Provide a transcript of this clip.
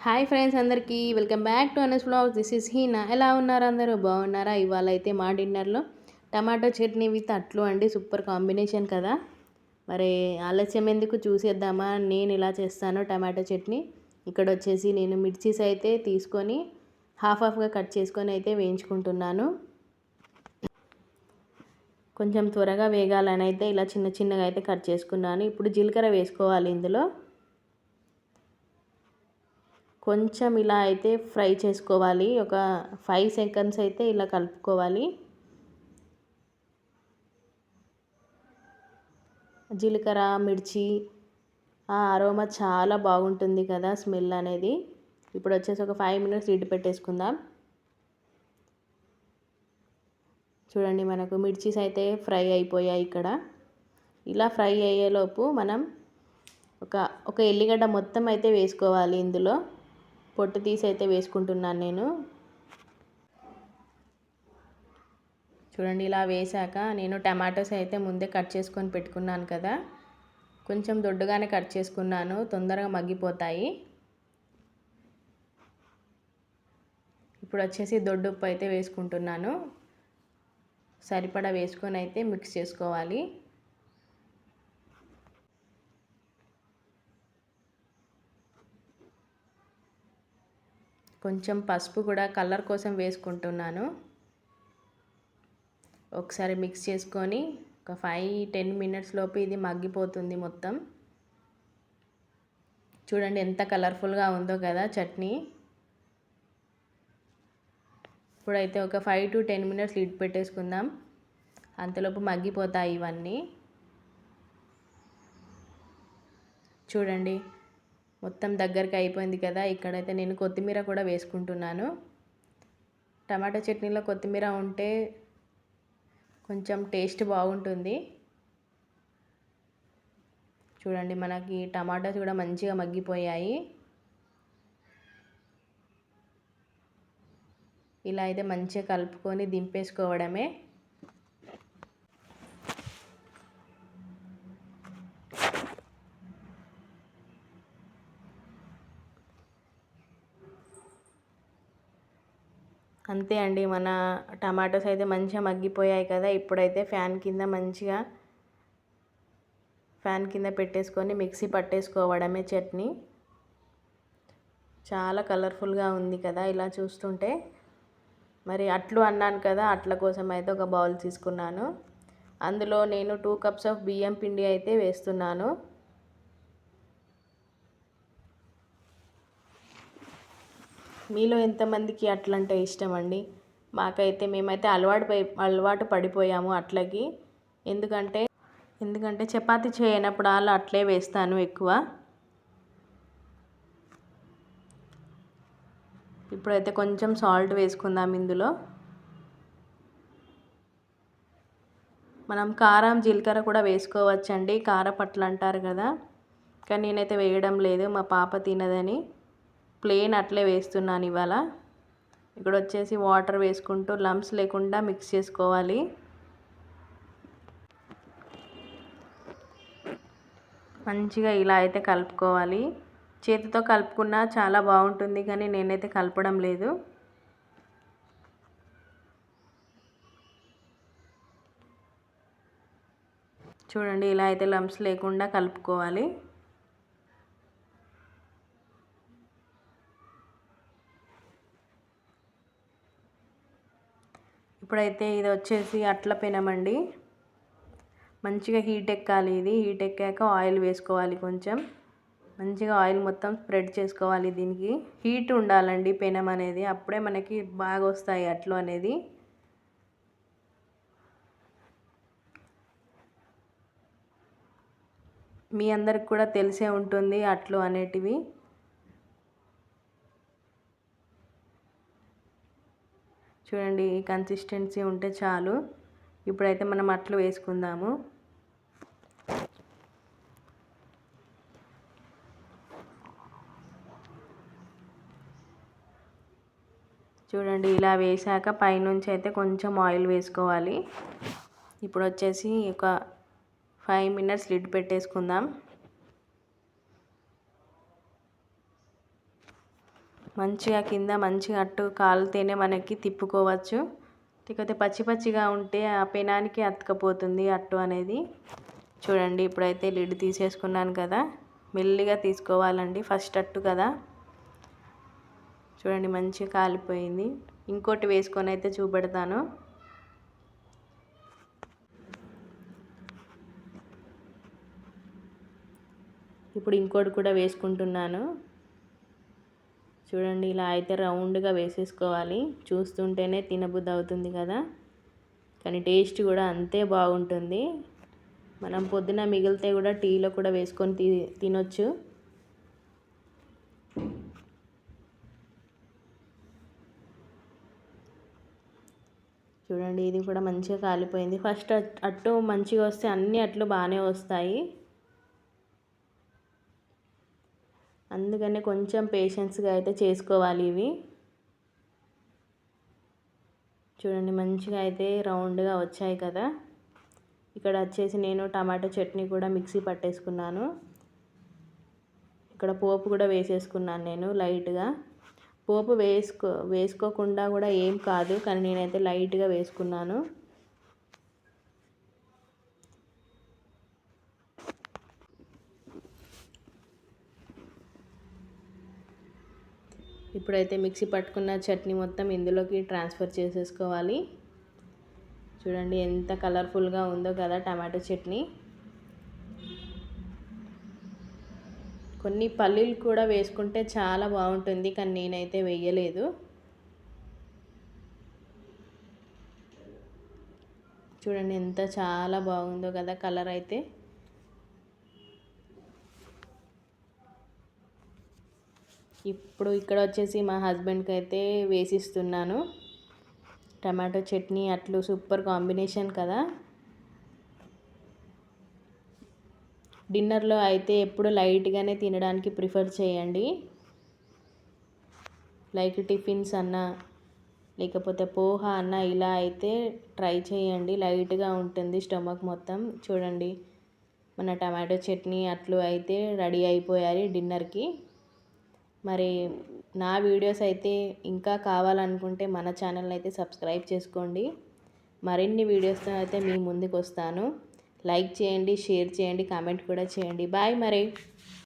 Hi friends అందరికీ welcome back to Anas vlogs. This is Heena. ఎలా ఉన్నారు అందరూ? బాగున్నారా? ఇవాళ అయితే మా డిన్నర్లో టమాటో చట్నీ విత్ అట్లు అండి. సూపర్ కాంబినేషన్ కదా. మరి ఆలస్యం ఎందుకు, చూసేద్దామా నేను ఇలా చేస్తాను టమాటో చట్నీ. ఇక్కడ వచ్చేసి నేను మిర్చీస్ అయితే తీసుకొని హాఫ్గా కట్ చేసుకొని అయితే వేయించుకుంటున్నాను. కొంచెం త్వరగా వేగాలని అయితే ఇలా చిన్న చిన్నగా అయితే కట్ చేసుకున్నాను. ఇప్పుడు జీలకర్ర వేసుకోవాలి ఇందులో. కొంచెం ఇలా అయితే ఫ్రై చేసుకోవాలి. ఒక 5 సెకండ్స్ అయితే ఇలా కలుపుకోవాలి. జీలకర్ర, మిర్చి ఆ అరోమా చాలా బాగుంటుంది కదా, స్మెల్ అనేది. ఇప్పుడు వచ్చేసి ఒక 5 మినిట్స్ లిడ్ పెట్టేసుకుందాం. చూడండి, మనకు మిర్చీస్ అయితే ఫ్రై అయిపోయాయి. ఇక్కడ ఇలా ఫ్రై అయ్యేలోపు మనం ఒక ఎల్లిగడ్డ మొత్తం అయితే వేసుకోవాలి. ఇందులో పొట్టు తీసి అయితే వేసుకుంటున్నాను నేను. చూడండి, ఇలా వేసాక నేను టమాటోస్ అయితే ముందే కట్ చేసుకొని పెట్టుకున్నాను కదా, కొంచెం దొడ్డుగానే కట్ చేసుకున్నాను, తొందరగా మగ్గిపోతాయి. ఇప్పుడు వచ్చేసి దొడ్డు ఉప్పు అయితే వేసుకుంటున్నాను. సరిపడా వేసుకొని అయితే మిక్స్ చేసుకోవాలి. కొంచెం పసుపు కూడా కలర్ కోసం వేసుకుంటున్నాను. ఒకసారి మిక్స్ చేసుకొని ఒక 5-10 మినిట్స్ లోపు ఇది మగ్గిపోతుంది మొత్తం. చూడండి ఎంత కలర్ఫుల్గా ఉందో కదా చట్నీ. ఇప్పుడైతే ఒక 5-10 మినిట్స్ లిడ్ పెట్టేసుకుందాం. అంతలోపు మగ్గిపోతాయి ఇవన్నీ. చూడండి, మొత్తం దగ్గరికి అయిపోయింది కదా. ఇక్కడైతే నేను కొత్తిమీర కూడా వేసుకుంటున్నాను. టమాటా చట్నీలో కొత్తిమీర ఉంటే కొంచెం టేస్ట్ బాగుంటుంది. చూడండి, మనకి టమాటాస్ కూడా మంచిగా మగ్గిపోయాయి. ఇలా అయితే మంచిగా కలుపుకొని దింపేసుకోవడమే. అంతే అండి, మన టమాటోస్ అయితే మంచిగా మగ్గిపోయాయి కదా. ఇప్పుడైతే ఫ్యాన్ కింద పెట్టేసుకొని మిక్సీ పట్టేసుకోవడమే చట్నీ. చాలా కలర్ఫుల్గా ఉంది కదా ఇలా చూస్తుంటే. మరి అట్లు అన్నాను కదా, అట్ల కోసం అయితే ఒక బౌల్ తీసుకున్నాను. అందులో నేను 2 కప్స్ ఆఫ్ బియ్యం పిండి అయితే వేస్తున్నాను. మీలో ఎంతమందికి అట్లంటే ఇష్టం అండి? మేమైతే అలవాటు పడిపోయాము అట్లకి. ఎందుకంటే చపాతీ చేయనప్పుడు అలా అట్లే వేస్తాను ఎక్కువ. ఇప్పుడైతే కొంచెం సాల్ట్ వేసుకుందాం ఇందులో. మనం కారం, జీలకర్ర కూడా వేసుకోవచ్చండి, కారపట్లు అంటారు కదా. కానీ నేనైతే వేయడం లేదు, మా పాప తినదని ప్లెయిన్ అట్లే వేస్తున్నాను ఇవాళ. ఇక్కడ వచ్చేసి వాటర్ వేసుకుంటూ లంప్స్ లేకుండా మిక్స్ చేసుకోవాలి. మంచిగా ఇలా అయితే కలుపుకోవాలి. చేతితో కలుపుకున్నా చాలా బాగుంటుంది, కానీ నేనైతే కలపడం లేదు. చూడండి, ఇలా అయితే లంప్స్ లేకుండా కలుపుకోవాలి. ఇప్పుడైతే ఇది వచ్చేసి అట్ల పెనమండి. మంచిగా హీట్ ఎక్కాలి. ఇది హీట్ ఎక్కాక ఆయిల్ వేసుకోవాలి. కొంచెం మంచిగా ఆయిల్ మొత్తం స్ప్రెడ్ చేసుకోవాలి. దీనికి హీట్ ఉండాలండి పెనం అనేది, అప్పుడే మనకి బాగా వస్తాయి అట్లు అనేది. మీ అందరికి కూడా తెలిసే ఉంటుంది అట్లు అనేటివి. చూడండి, ఈ కన్సిస్టెన్సీ ఉంటే చాలు. ఇప్పుడైతే మనం అట్లు వేసుకుందాము. చూడండి, ఇలా వేసాక పైనుంచి అయితే కొంచెం ఆయిల్ వేసుకోవాలి. ఇప్పుడు వచ్చేసి ఒక 5 మినిట్స్ లిడ్ పెట్టేసుకుందాం. మంచిగా కింద మంచిగా అట్టు కాలితేనే మనకి తిప్పుకోవచ్చు. లేకపోతే పచ్చి పచ్చిగా ఉంటే ఆ పెనానికి అతుకపోతుంది అట్టు అనేది. చూడండి ఇప్పుడైతే లిడ్ తీసేసుకున్నాను కదా, మెల్లిగా తీసుకోవాలండి, ఫస్ట్ అట్టు కదా. చూడండి మంచిగా కాలిపోయింది. ఇంకోటి వేసుకొని అయితే చూపెడతాను. ఇప్పుడు ఇంకోటి కూడా వేసుకుంటున్నాను. చూడండి ఇలా అయితే రౌండ్గా వేసేసుకోవాలి. చూస్తుంటేనే తినబుద్ధి అవుతుంది కదా, కానీ టేస్ట్ కూడా అంతే బాగుంటుంది. మనం పొద్దున మిగిలితే కూడా టీలో కూడా వేసుకొని తినొచ్చు. చూడండి ఇది కూడా మంచిగా కాలిపోయింది. ఫస్ట్ అట్టు మంచిగా వస్తే అన్ని అట్లు బాగానే వస్తాయి. అందుకనే కొంచెం పేషెన్స్గా అయితే చేసుకోవాలి ఇవి. చూడండి మంచిగా అయితే రౌండ్గా వచ్చాయి కదా. ఇక్కడ వచ్చేసి నేను టమాటో చట్నీ కూడా మిక్సీ పట్టేసుకున్నాను. ఇక్కడ పోపు కూడా వేసేసుకున్నాను నేను లైట్గా. పోపు వేసుకోకుండా కూడా ఏం కాదు, కానీ నేనైతే లైట్గా వేసుకున్నాను. ఇప్పుడైతే మిక్సీ పట్టుకున్న చట్నీ మొత్తం ఇందులోకి ట్రాన్స్ఫర్ చేసేసుకోవాలి. చూడండి ఎంత కలర్ఫుల్గా ఉందో కదా టమాటో చట్నీ. కొన్ని పల్లీలు కూడా వేసుకుంటే చాలా బాగుంటుంది, కానీ నేనైతే వేయలేదు. చూడండి ఎంత చాలా బాగుందో కదా కలర్ అయితే. ఇప్పుడు ఇక్కడ వచ్చేసి మా హస్బెండ్కి అయితే వేసిస్తున్నాను. టమాటో చట్నీ అట్లు సూపర్ కాంబినేషన్ కదా. డిన్నర్లో అయితే ఎప్పుడు లైట్గానే తినడానికి ప్రిఫర్ చేయండి. లైక్ టిఫిన్స్ అన్నా లేకపోతే పోహా అన్న ఇలా అయితే ట్రై చేయండి. లైట్గా ఉంటుంది స్టమక్ మొత్తం. చూడండి మన టమాటో చట్నీ అట్లు అయితే రెడీ అయిపోయాయి డిన్నర్కి. మరి నా వీడియోస్ అయితే ఇంకా కావాలనుకుంటే మన ఛానల్ని అయితే సబ్స్క్రైబ్ చేసుకోండి. మరిన్ని వీడియోస్తో అయితే మీ ముందుకు వస్తాను. లైక్ చేయండి, షేర్ చేయండి, కామెంట్ కూడా చేయండి. బాయ్ మరి.